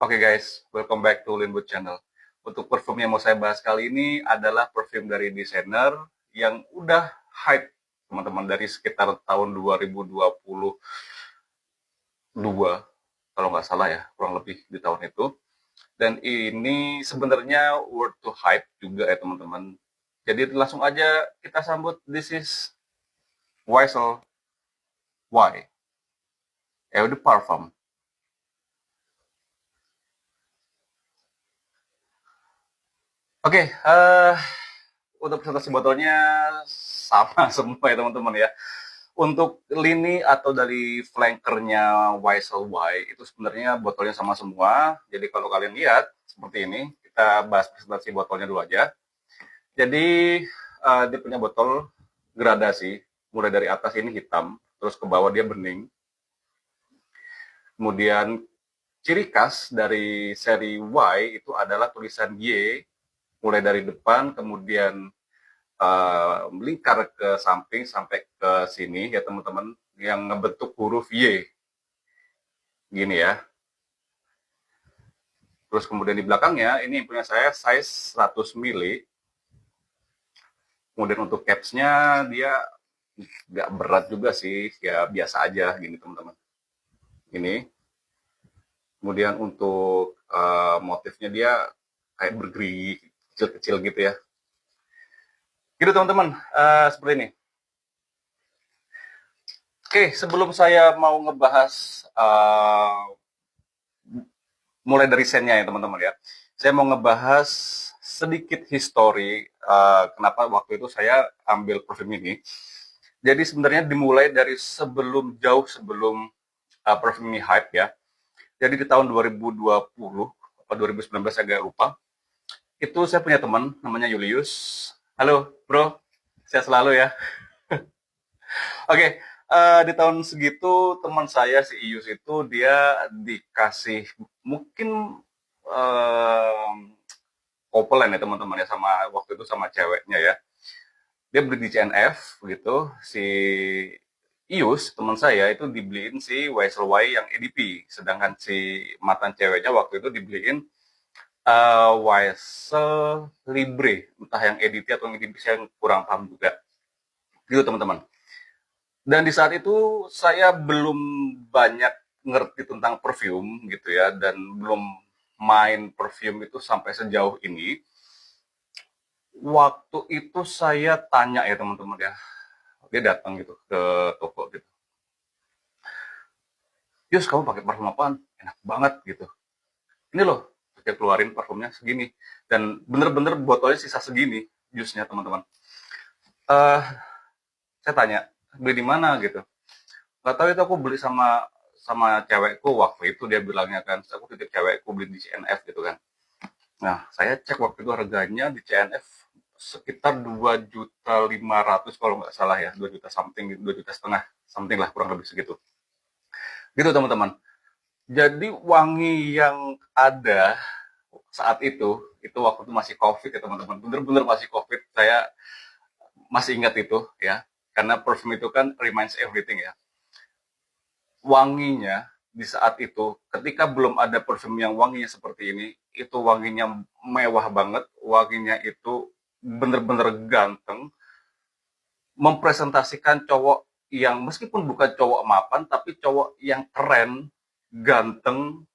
Oke guys, welcome back to Linwood Channel. Untuk perfume yang mau saya bahas kali ini adalah perfume dari desainer yang udah hype teman-teman dari sekitar tahun 2022 kalau nggak salah ya, kurang lebih di tahun itu. Dan ini sebenarnya worth to hype juga ya teman-teman. Jadi langsung aja kita sambut, this is YSL Y, Eau de Parfum. Oke, untuk presentasi botolnya sama semua ya teman-teman ya. Untuk lini atau dari flankernya YSL Y itu sebenarnya botolnya sama semua. Jadi kalau kalian lihat seperti ini, kita bahas presentasi botolnya dulu aja. Jadi dia punya botol gradasi, mulai dari atas ini hitam, terus ke bawah dia bening. Kemudian ciri khas dari seri Y itu adalah tulisan Y, mulai dari depan, kemudian melingkar ke samping sampai ke sini ya teman-teman, yang ngebentuk huruf Y gini ya. Terus kemudian di belakangnya ini punya saya size 100 mili. Kemudian untuk capsnya dia nggak berat juga sih, ya biasa aja gini teman-teman. Ini. Kemudian untuk motifnya dia kayak bergerigi kecil-kecil gitu ya. Gitu teman-teman, seperti ini. Oke, sebelum saya mau ngebahas mulai dari sennya ya teman-teman ya, saya mau ngebahas sedikit history kenapa waktu itu saya ambil perfume ini. Jadi sebenarnya dimulai dari jauh sebelum perfume ini hype ya. Jadi di tahun 2020 atau 2019 saya agak lupa. Itu saya punya teman namanya Julius. Halo bro, sehat selalu ya. Oke, di tahun segitu teman saya si Ius itu dia dikasih mungkin uh, kopelan ya teman-teman ya, sama waktu itu sama ceweknya ya. Dia beli di CNF gitu, si Ius teman saya itu dibeliin si YSL yang EDP, sedangkan si mantan ceweknya waktu itu dibeliin YSL Libre, entah yang EDP atau yang EDP saya kurang paham juga. Gitu teman-teman. Dan di saat itu saya belum banyak ngerti tentang perfume gitu ya, dan belum main perfume itu sampai sejauh ini. Waktu itu saya tanya ya teman-teman ya, dia datang gitu ke toko gitu. Yus, kamu pakai parfum apaan? Enak banget gitu. Ini loh, saya keluarin parfumnya segini. Dan bener-bener botolnya sisa segini, jusnya teman-teman. Eh, saya tanya, beli di mana gitu. Gak tahu, itu aku beli sama sama cewekku waktu itu, dia bilangnya kan, aku titip cewekku beli di CNF gitu kan. Nah, saya cek waktu itu harganya di CNF sekitar 2.500.000 kalau nggak salah ya, 2 juta something, 2 juta setengah something lah, kurang lebih segitu. Gitu teman-teman. Jadi wangi yang ada saat itu waktu itu masih COVID ya teman-teman, bener-bener masih COVID. Saya masih ingat itu ya, karena perfume itu kan reminds everything ya. Wanginya di saat itu, ketika belum ada parfum yang wanginya seperti ini, itu wanginya mewah banget, wanginya itu bener-bener ganteng, mempresentasikan cowok yang meskipun bukan cowok mapan, tapi cowok yang keren, ganteng,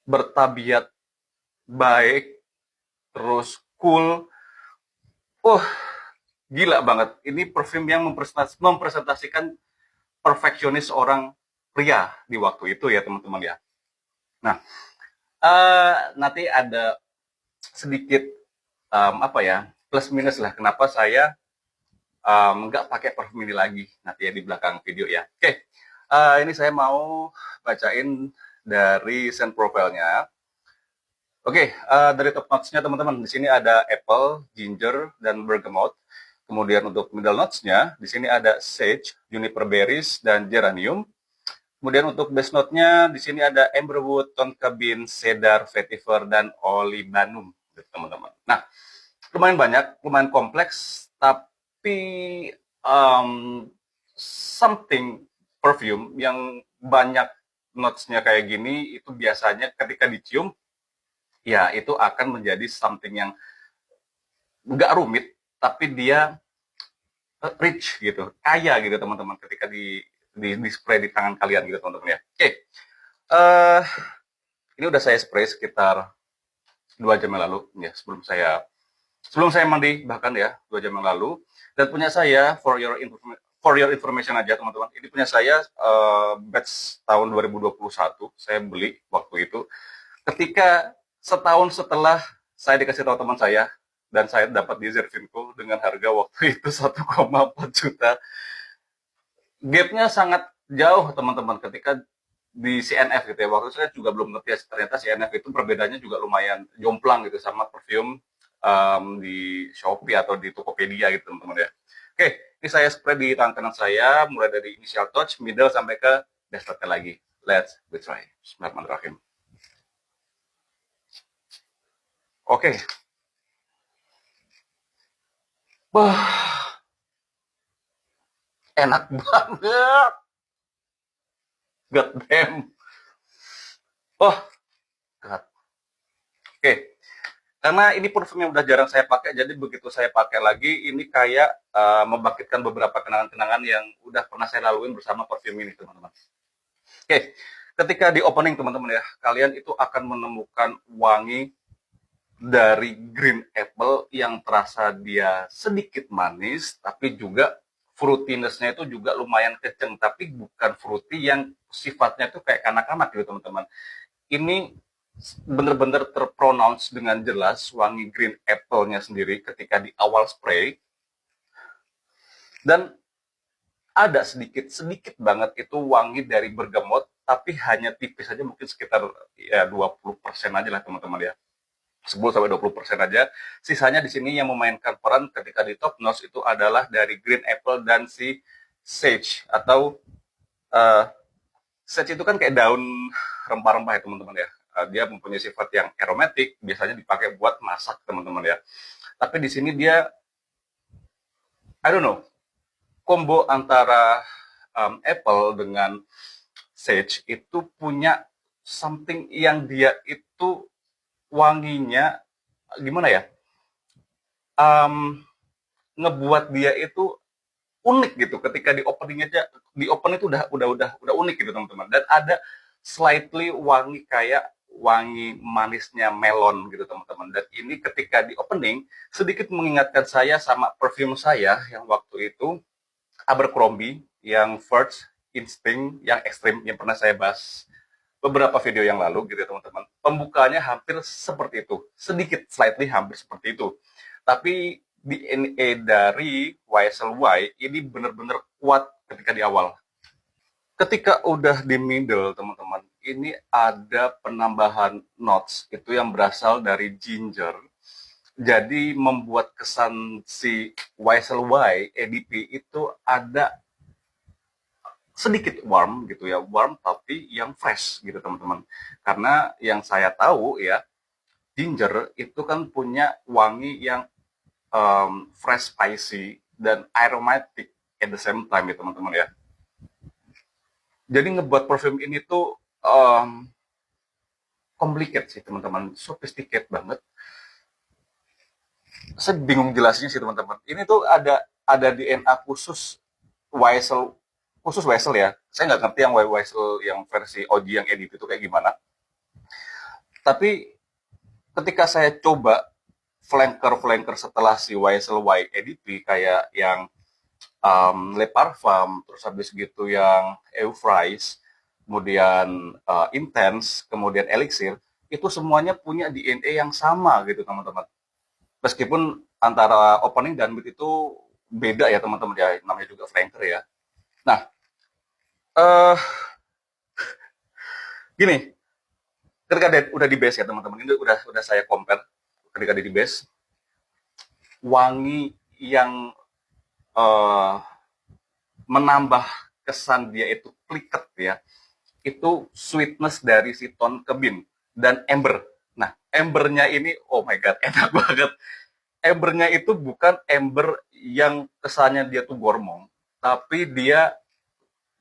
bertabiat baik, terus cool. Uh, gila banget. Ini perfume yang mempresentasikan perfeksionis seorang pria di waktu itu ya teman-teman ya. Nah, nanti ada sedikit apa ya, plus minus lah kenapa saya nggak pakai parfum ini lagi nanti ya di belakang video ya. Oke, ini saya mau bacain dari scent profile-nya. Oke, dari top notes-nya teman-teman, di sini ada apple, ginger, dan bergamot. Kemudian untuk middle notes-nya, di sini ada sage, juniper berries, dan geranium. Kemudian untuk base note-nya, di sini ada amberwood, tonka bean, cedar, vetiver, dan olibanum, teman-teman. Nah, lumayan banyak, lumayan kompleks, tapi something perfume yang banyak notes-nya kayak gini itu biasanya ketika dicium ya itu akan menjadi something yang nggak rumit tapi dia rich gitu, kaya gitu teman-teman ketika di spray di tangan kalian gitu teman-teman ya. Oke, uh, ini udah saya spray sekitar 2 jam yang lalu ya sebelum saya mandi bahkan ya 2 jam yang lalu. Dan punya saya for your information aja teman-teman, ini punya saya batch tahun 2021 saya beli waktu itu ketika setahun setelah saya dikasih tahu teman saya dan saya dapat di Zervinco dengan harga waktu itu 1,4 juta. Gapnya sangat jauh teman-teman ketika di CNF gitu ya. Waktu itu saya juga belum ngerti ya, ternyata CNF itu perbedaannya juga lumayan jomplang gitu sama perfume di Shopee atau di Tokopedia gitu teman-teman ya. Oke, ini saya spray di tangan kanan saya mulai dari initial touch, middle sampai ke base lagi. Let's try. Bismillahirrahmanirrahim. Oke. Wah, enak banget. God damn. Oh, God. Oke. Karena ini parfum yang udah jarang saya pakai, jadi begitu saya pakai lagi, ini kayak membangkitkan beberapa kenangan-kenangan yang udah pernah saya laluin bersama parfum ini, teman-teman. Oke, ketika di opening, teman-teman ya, kalian itu akan menemukan wangi dari green apple yang terasa dia sedikit manis, tapi juga fruitiness-nya itu juga lumayan kenceng, tapi bukan fruity yang sifatnya itu kayak kanak-kanak gitu, teman-teman. Ini bener-bener terpronounce dengan jelas wangi green apple-nya sendiri ketika di awal spray. Dan ada sedikit banget itu wangi dari bergamot, tapi hanya tipis aja, mungkin sekitar ya 20% aja lah teman-teman ya. 10-20% aja. Sisanya di sini yang memainkan peran ketika di top notes itu adalah dari green apple dan si sage atau sage itu kan kayak daun rempah-rempah ya teman-teman ya. Dia mempunyai sifat yang aromatik, biasanya dipakai buat masak teman-teman ya. Tapi di sini dia, I don't know, combo antara apple dengan sage itu punya something yang dia itu wanginya gimana ya? Ngebuat dia itu unik gitu ketika di opening aja, di open itu udah unik gitu teman-teman. Dan ada slightly wangi kayak wangi manisnya melon gitu teman-teman. Dan ini ketika di opening sedikit mengingatkan saya sama perfume saya yang waktu itu Abercrombie yang First Instinct yang ekstrim yang pernah saya bahas beberapa video yang lalu gitu ya teman-teman. Pembukaannya hampir seperti itu, sedikit slightly hampir seperti itu. Tapi DNA dari YSL Y ini benar-benar kuat ketika di awal. Ketika udah di middle teman-teman, ini ada penambahan notes itu yang berasal dari ginger. Jadi membuat kesan si YSL Y EDP itu ada sedikit warm gitu ya, warm tapi yang fresh gitu teman-teman. Karena yang saya tahu ya, ginger itu kan punya wangi yang fresh, spicy, dan aromatic at the same time ya teman-teman ya. Jadi ngebuat parfum ini tuh complicated sih teman-teman, sophisticated banget. Saya bingung jelasnya sih teman-teman. Ini tuh ada DNA khusus YSL ya. Saya nggak ngerti yang YSL yang versi OG yang edit itu kayak gimana. Tapi ketika saya coba flanker setelah si YSL Y EDP kayak yang Le Parfum, terus habis gitu yang Euphrase, kemudian Intense, kemudian Elixir, itu semuanya punya DNA yang sama gitu teman-teman. Meskipun antara opening dan mid itu beda ya teman-teman ya, namanya juga flanker ya. Nah, gini, ketika udah di base ya teman-teman, ini udah saya compare ketika di base, wangi yang menambah kesan dia itu pliket ya, itu sweetness dari si ton kebin dan ember. Nah, embernya ini, oh my god, enak banget. Embernya itu bukan ember yang kesannya dia tuh gormong, tapi dia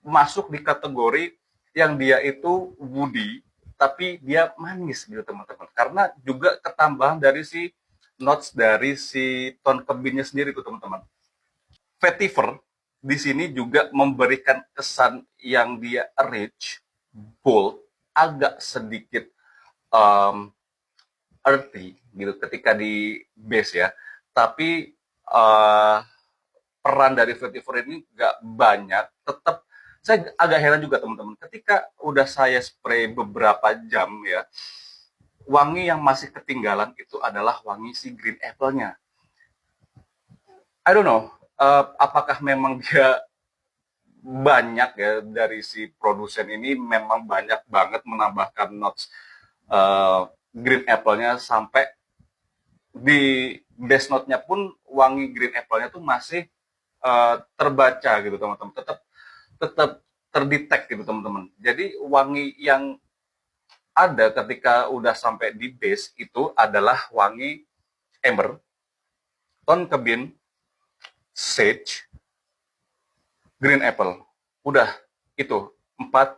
masuk di kategori yang dia itu woody tapi dia manis gitu teman-teman, karena juga ketambahan dari si notes dari si tone kebinnya sendiri tuh teman-teman. Vetiver di sini juga memberikan kesan yang dia rich, bold, agak sedikit um, earthy gitu ketika di bass ya. Tapi uh, peran dari vetiver ini nggak banyak. Tetap saya agak heran juga teman-teman. Ketika udah saya spray beberapa jam ya, wangi yang masih ketinggalan itu adalah wangi si green apple-nya. I don't know, apakah memang dia banyak ya dari si produsen ini memang banyak banget menambahkan notes green apple-nya sampai di base note-nya pun wangi green apple-nya tuh masih terbaca gitu teman-teman, tetap tetap terdetek gitu teman-teman. Jadi wangi yang ada ketika udah sampai di base itu adalah wangi amber, tone kebin, sage, green apple. Udah itu empat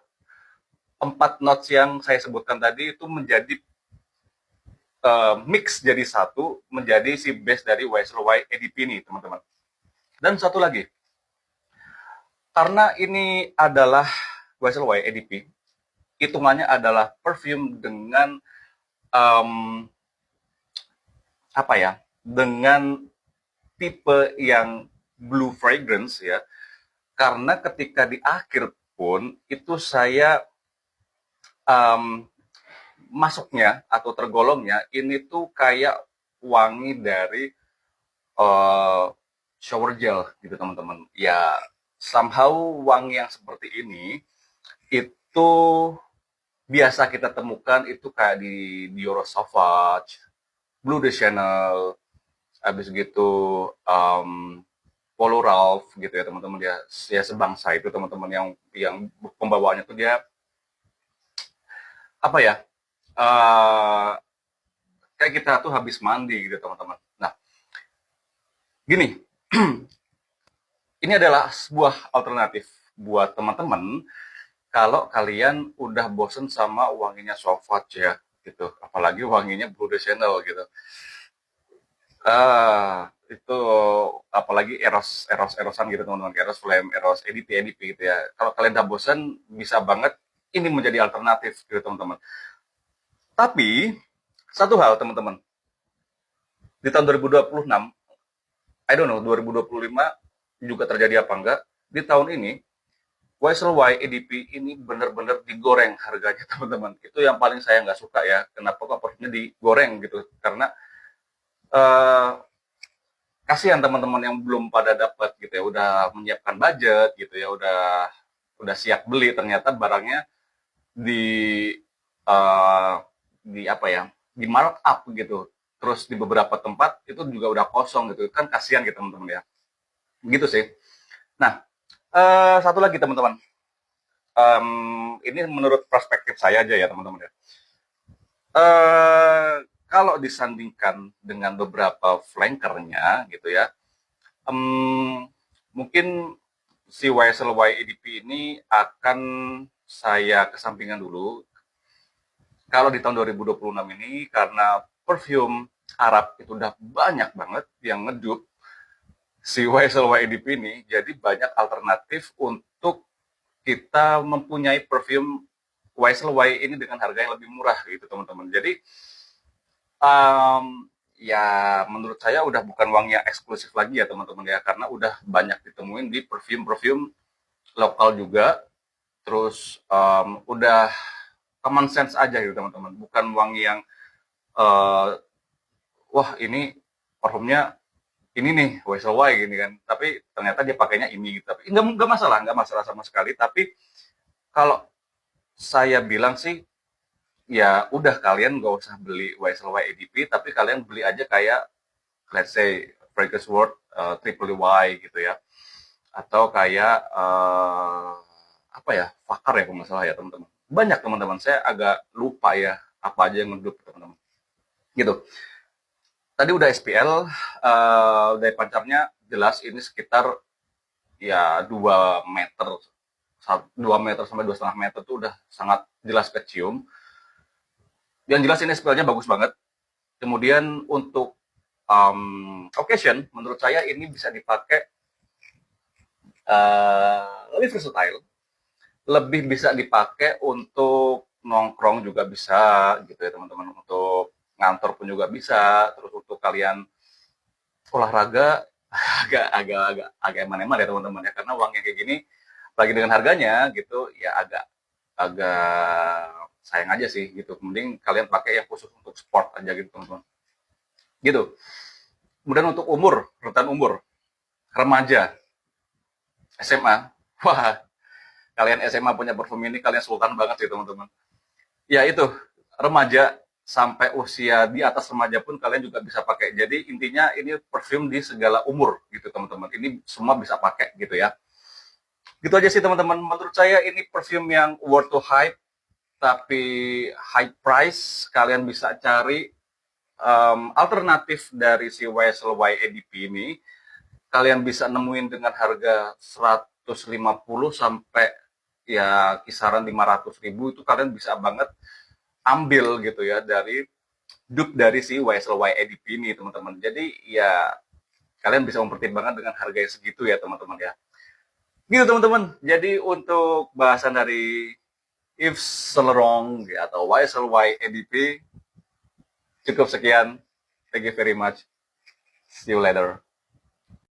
empat notes yang saya sebutkan tadi itu menjadi mix jadi satu menjadi si base dari YSL EDP ini teman-teman. Dan satu lagi, karena ini adalah YSL EDP, hitungannya adalah perfume dengan um, apa ya, dengan tipe yang blue fragrance ya. Karena ketika di akhir pun itu saya um, masuknya atau tergolongnya ini tuh kayak wangi dari uh, shower gel gitu teman-teman. Ya somehow wangi yang seperti ini itu biasa kita temukan itu kayak di Dior Sauvage, Blue de Chanel, habis gitu Polo Ralph gitu ya teman-teman, dia ya sebangsa itu teman-teman yang pembawaannya tuh dia apa ya, uh, kayak kita tuh habis mandi gitu teman-teman. Nah gini, ini adalah sebuah alternatif buat teman-teman kalau kalian udah bosen sama wanginya Sauvage ya gitu, apalagi wanginya Blue de Chanel gitu. Itu apalagi erosan gitu teman-teman, eros flame, eros EDP gitu ya. Kalau kalian udah bosen, bisa banget ini menjadi alternatif gitu teman-teman. Tapi satu hal teman-teman, di tahun 2026, I don't know 2025 juga terjadi apa enggak, di tahun ini YSL EDP ini benar-benar digoreng harganya teman-teman. Itu yang paling saya nggak suka ya. Kenapa kok porsinya digoreng gitu? Karena uh, kasihan teman-teman yang belum pada dapat gitu ya, udah menyiapkan budget gitu ya, udah siap beli, ternyata barangnya di di apa ya, di markup gitu, terus di beberapa tempat itu juga udah kosong gitu kan, kasihan gitu teman-teman ya, gitu sih. Nah satu lagi teman-teman, ini menurut perspektif saya aja ya teman-teman ya. Kalau disandingkan dengan beberapa flankernya gitu ya, mungkin si YSL EDP ini akan saya kesampingkan dulu. Kalau di tahun 2026 ini, karena perfume Arab itu udah banyak banget yang ngedup si YSL EDP ini, jadi banyak alternatif untuk kita mempunyai perfume YSL ini dengan harga yang lebih murah gitu teman-teman. Jadi ya menurut saya udah bukan wangi yang eksklusif lagi ya teman-teman ya, karena udah banyak ditemuin di perfume-perfume lokal juga. Terus udah common sense aja gitu teman-teman, bukan wangi yang uh, wah ini parfumnya ini nih YSL gini kan, tapi ternyata dia pakainya ini gitu. Tapi nggak masalah sama sekali. Tapi kalau saya bilang sih, ya udah kalian nggak usah beli YSL EDP, tapi kalian beli aja kayak let's say Fragrance World Triple Y gitu ya, atau kayak apa ya, Fakar ya kalau nggak salah ya teman-teman. Banyak teman-teman, saya agak lupa ya apa aja yang ngedup teman-teman gitu. Tadi udah SPL, dari pancarnya jelas ini sekitar ya 2 meter 2 meter sampai 2,5 meter tuh udah sangat jelas kecium. Yang jelas ini spellnya bagus banget. Kemudian untuk occasion, menurut saya ini bisa dipakai lebih versatile, lebih bisa dipakai untuk nongkrong juga bisa gitu ya teman-teman, untuk ngantor pun juga bisa, terus untuk kalian olahraga agak eman-eman ya teman-teman ya, karena uang yang kayak gini lagi dengan harganya gitu ya agak sayang aja sih gitu. Mending kalian pakai yang khusus untuk sport aja gitu teman-teman. Gitu. Kemudian untuk umur, rentan umur, remaja, SMA. Wah, kalian SMA punya parfum ini kalian sultan banget sih teman-teman. Ya itu, remaja sampai usia di atas remaja pun kalian juga bisa pakai. Jadi intinya ini perfume di segala umur gitu teman-teman. Ini semua bisa pakai gitu ya. Gitu aja sih teman-teman. Menurut saya ini perfume yang worth to hype, tapi high price. Kalian bisa cari alternatif dari si YSL YEDP ini. Kalian bisa nemuin dengan harga 150 sampai ya kisaran 500.000, itu kalian bisa banget ambil gitu ya dari dupe dari si YSL YEDP ini teman-teman. Jadi ya kalian bisa mempertimbangkan dengan harga yang segitu ya teman-teman ya. Gitu teman-teman. Jadi untuk bahasan dari Yves Saint Laurent atau YSL YEDP cukup sekian. Thank you very much. See you later.